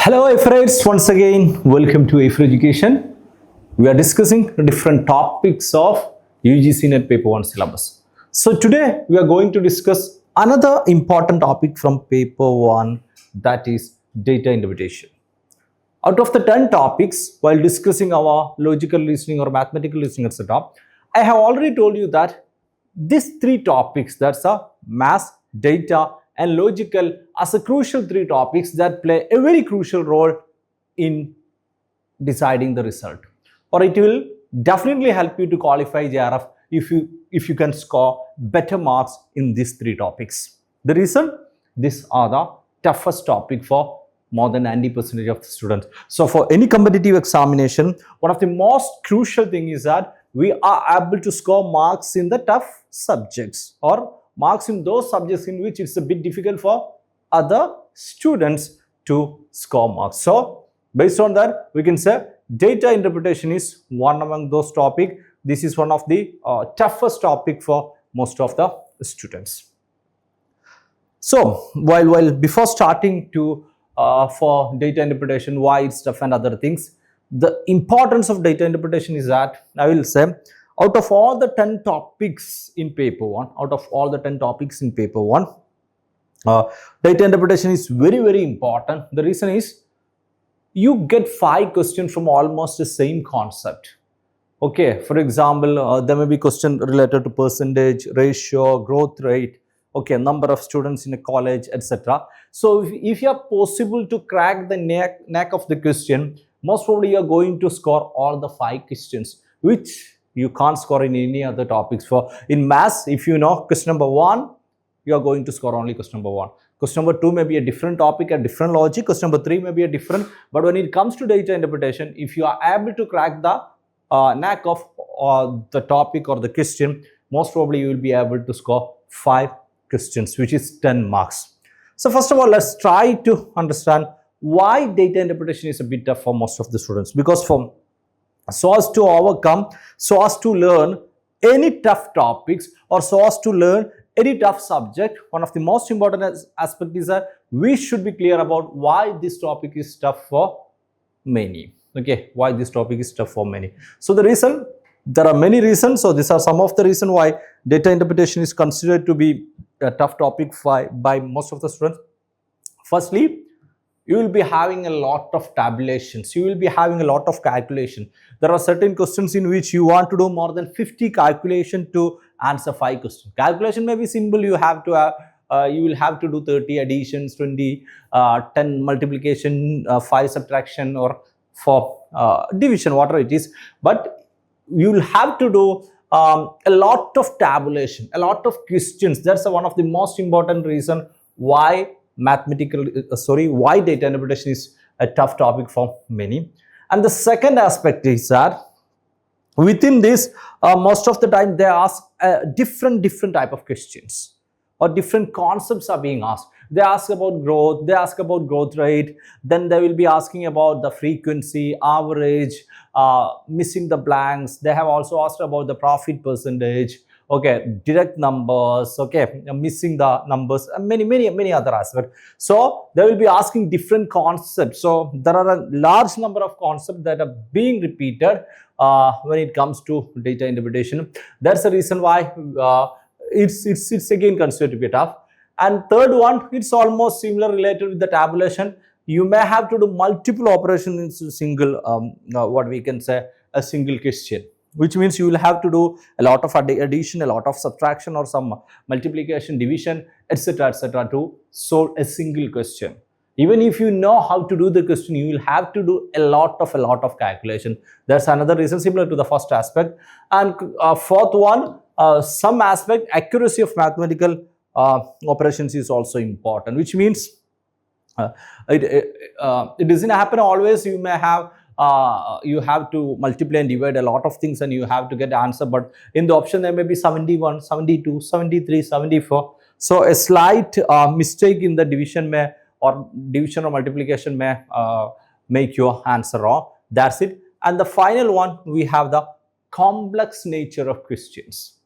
Hello Aiferites, once again welcome to Aifer Education. We are discussing different topics of UGC NET paper 1 syllabus. So today we are going to discuss another important topic from paper 1, that is data interpretation. Out of the 10 topics, while discussing our logical reasoning or mathematical reasoning etc., I have already told you that these 3 topics, that's a math, data and logical, as a crucial 3 topics that play a very crucial role in deciding the result, or it will definitely help you to qualify JRF if you can score better marks in these 3 topics. The reason, these are the toughest topic for more than 90% of the students. So for any competitive examination, one of the most crucial thing is that we are able to score marks in the tough subjects, or marks in those subjects in which it's a bit difficult for other students to score marks. So based on that, we can say data interpretation is one among those topics. This is one of the toughest topic for most of the students. So while before starting to for data interpretation, why it's tough and other things, the importance of data interpretation is that I will say, out of all the 10 topics in paper 1, data interpretation is very important. The reason is you get 5 questions from almost the same concept. Okay, for example, there may be question related to percentage, ratio, growth rate, okay, number of students in a college, etc. So if you are possible to crack the neck of the question, most probably you are going to score all the 5 questions, which you can't score in any other topics. For in maths, if you know question number 1, you are going to score only question number 1. Question number 2 may be a different topic, a different logic. Question number 3 may be a different. But when it comes to data interpretation, if you are able to crack the neck of the topic or the question, most probably you will be able to score 5 questions, which is 10 marks. So first of all, let's try to understand why data interpretation is a bit tough for most of the students. Because so as to overcome, so as to learn any tough topics, or so as to learn any tough subject, one of the most important aspect is that we should be clear about why this topic is tough for many. Okay, why this topic is tough for many. So the reason, there are many reasons. So these are some of the reasons why data interpretation is considered to be a tough topic by most of the students. Firstly, you will be having a lot of tabulations. You will be having a lot of calculation. There are certain questions in which you want to do more than 50 calculation to answer 5 questions. Calculation may be simple. You will have to do 30 additions, 20, 10 multiplication, 5 subtraction, or 4 division, whatever it is. But you will have to do a lot of tabulation, a lot of questions. That's one of the most important reason why why data interpretation is a tough topic for many. And the second aspect is that within this, most of the time they ask different type of questions, or different concepts are being asked. They ask about growth, they ask about growth rate, then they will be asking about the frequency, average, missing the blanks. They have also asked about the profit percentage, okay, direct numbers, okay, missing the numbers, and many other aspects. So they will be asking different concepts. So there are a large number of concepts that are being repeated when it comes to data interpretation. That's the reason why it's again considered to be tough. And third one, it's almost similar, related with the tabulation. You may have to do multiple operations in a single what we can say a single question, which means you will have to do a lot of addition, a lot of subtraction, or some multiplication, division, etc. to solve a single question. Even if you know how to do the question, you will have to do a lot of calculation. That's another reason, similar to the first aspect. And fourth one, some aspect, accuracy of mathematical operations is also important, which means it doesn't happen always. You may have you have to multiply and divide a lot of things and you have to get the answer, but in the option there may be 71, 72, 73, 74. So a slight mistake in the division or multiplication may make your answer wrong. That's it. And the final one, we have the complex nature of questions.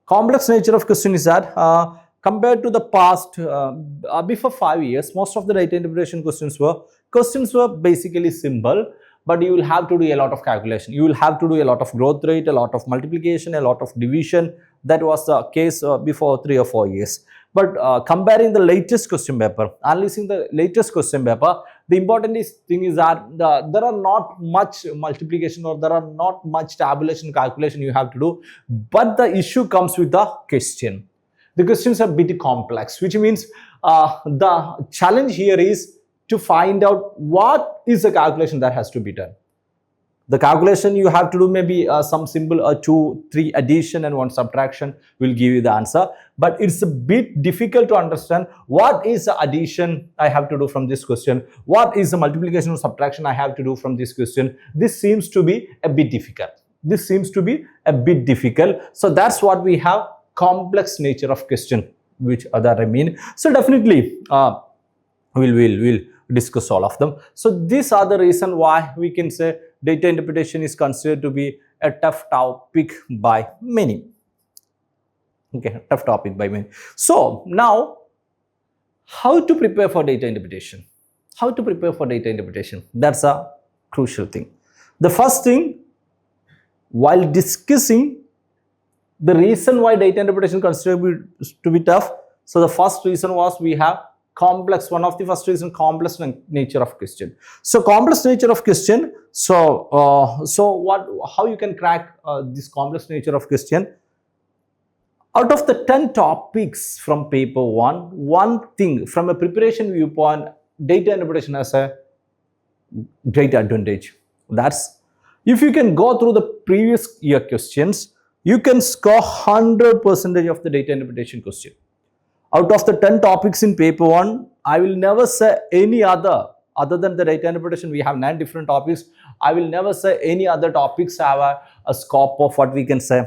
Complex nature of question is that compared to the past, before 5 years, most of the data interpretation questions were basically simple, but you will have to do a lot of calculation. You will have to do a lot of growth rate, a lot of multiplication, a lot of division. That was the case before 3 or 4 years. But comparing the latest question paper, analyzing the latest question paper, the important thing is that there are not much multiplication or there are not much tabulation calculation you have to do, but the issue comes with the question. The questions are a bit complex, which means the challenge here is to find out what is the calculation that has to be done. The calculation you have to do maybe some simple 2, 3 addition and 1 subtraction will give you the answer. But it's a bit difficult to understand what is the addition I have to do from this question, what is the multiplication or subtraction I have to do from this question. This seems to be a bit difficult. So that's what we have, complex nature of question, which that I mean. So definitely we'll discuss all of them. So these are the reason why we can say data interpretation is considered to be a tough topic by many. Okay, tough topic by many. So now, how to prepare for data interpretation? How to prepare for data interpretation? That's a crucial thing. The first thing, while discussing the reason why data interpretation considered to be tough, so the first reason was we have complex. One of the first reason, complex nature of question. So complex nature of question. So how you can crack this complex nature of question? Out of the 10 topics from paper 1, one thing from a preparation viewpoint, data interpretation has a great advantage. That's if you can go through the previous year questions, you can score 100% of the data interpretation question. Out of the 10 topics in paper 1, I will never say any other than the data interpretation. We have 9 different topics. I will never say any other topics have a scope of what we can say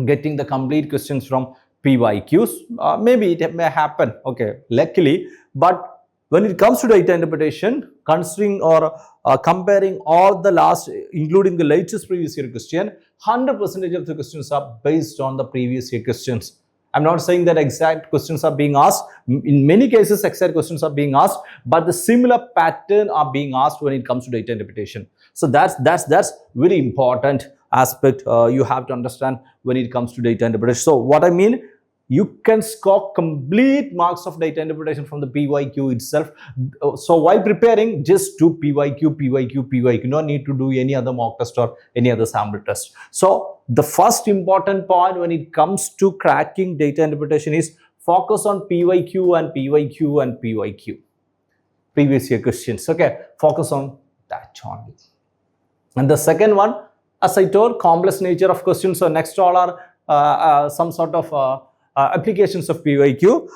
getting the complete questions from PYQs. Maybe it may happen, okay, luckily. But when it comes to data interpretation, considering or comparing all the last, including the latest previous year question, 100% of the questions are based on the previous year questions. I'm not saying that exact questions are being asked. In many cases, exact questions are being asked, but the similar pattern are being asked when it comes to data interpretation. So that's very important aspect you have to understand when it comes to data interpretation. So what I mean, you can score complete marks of data interpretation from the PYQ itself. So while preparing, just do PYQ. No need to do any other mock test or any other sample test. So the first important point when it comes to cracking data interpretation is focus on PYQ and PYQ. Previous year questions. Okay, focus on that only. And the second one, as I told, complex nature of questions. So next all are some sort of applications of PYQ.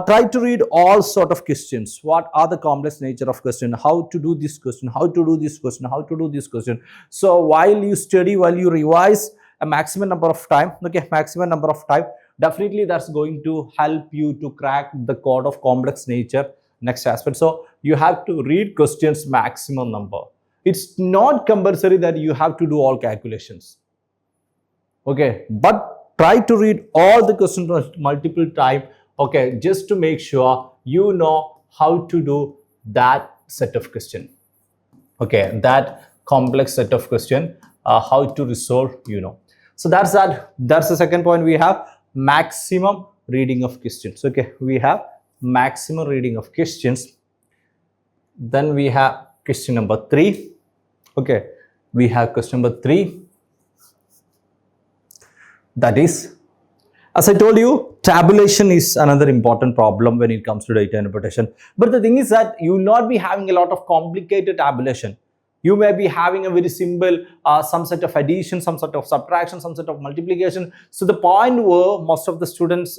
Try to read all sort of questions. What are the complex nature of question? How to do this question? How to do this question? How to do this question? So while you study, while you revise a maximum number of time, okay, maximum number of time, definitely that's going to help you to crack the code of complex nature. Next aspect. So you have to read questions maximum number. It's not compulsory that you have to do all calculations. Okay, but try to read all the questions multiple times, okay, just to make sure you know how to do that set of question. Okay, that complex set of question, how to resolve, you know. So that's that. That's the second point. We have maximum reading of questions. Okay, we have maximum reading of questions. Then we have question number 3. Okay, we have question number 3. That is, as I told you, tabulation is another important problem when it comes to data interpretation. But the thing is that you will not be having a lot of complicated tabulation. You may be having a very simple, some set of addition, some sort of subtraction, some sort of multiplication. So the point where most of the students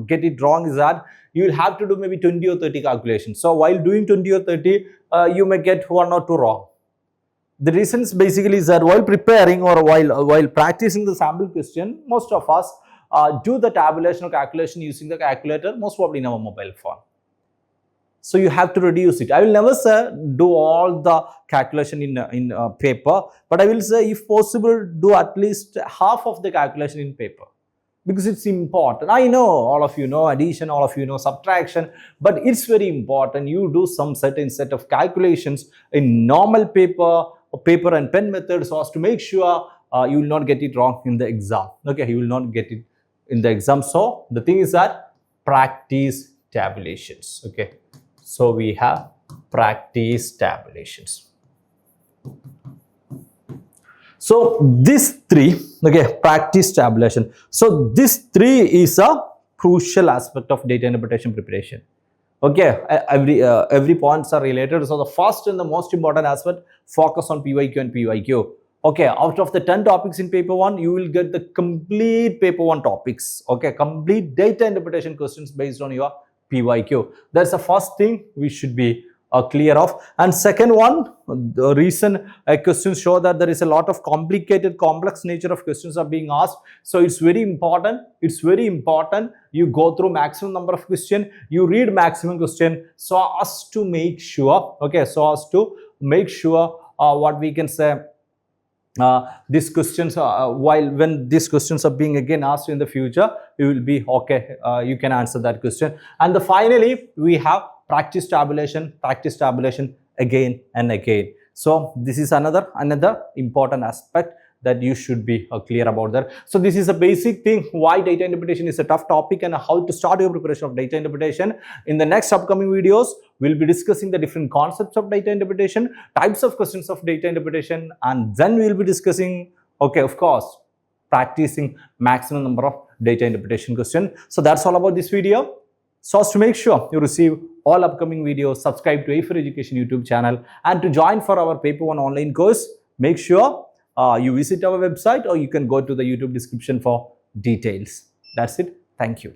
get it wrong is that you will have to do maybe 20 or 30 calculations. So while doing 20 or 30, you may get 1 or 2 wrong. The reasons basically is that while preparing or while practicing the sample question, most of us do the tabulation or calculation using the calculator, most probably in our mobile phone. So you have to reduce it. I will never say do all the calculation in paper, but I will say if possible do at least half of the calculation in paper. because it's important. I know all of you know addition, all of you know subtraction, but it's very important you do some certain set of calculations in normal paper and pen method, so as to make sure you will not get it wrong in the exam. Okay, you will not get it in the exam. So the thing is that practice tabulations. Okay, so we have practice tabulations. So these three, okay, practice tabulation. So this three is a crucial aspect of data interpretation preparation. Okay, every points are related. So the first and the most important aspect, focus on PYQ and PYQ. Okay, out of the 10 topics in paper 1, you will get the complete paper 1 topics. Okay, complete data interpretation questions based on your PYQ. That's the first thing we should be clear of. And second one, the reason questions show that there is a lot of complicated, complex nature of questions are being asked. So it's very important you go through maximum number of questions, you read maximum question, so as to make sure, okay, so as to make sure what we can say, these questions when these questions are being again asked in the future, you will be okay, you can answer that question. And finally we have practice tabulation again and again. So this is another important aspect that you should be clear about that. So this is a basic thing why data interpretation is a tough topic and how to start your preparation of data interpretation. In the next upcoming videos, we'll be discussing the different concepts of data interpretation, types of questions of data interpretation, and then we'll be discussing, okay, of course, practicing maximum number of data interpretation questions. So that's all about this video. So as to make sure you receive all upcoming videos, subscribe to Aifer Education YouTube channel, and to join for our paper 1 online course, make sure you visit our website, or you can go to the YouTube description for details. That's it. Thank you.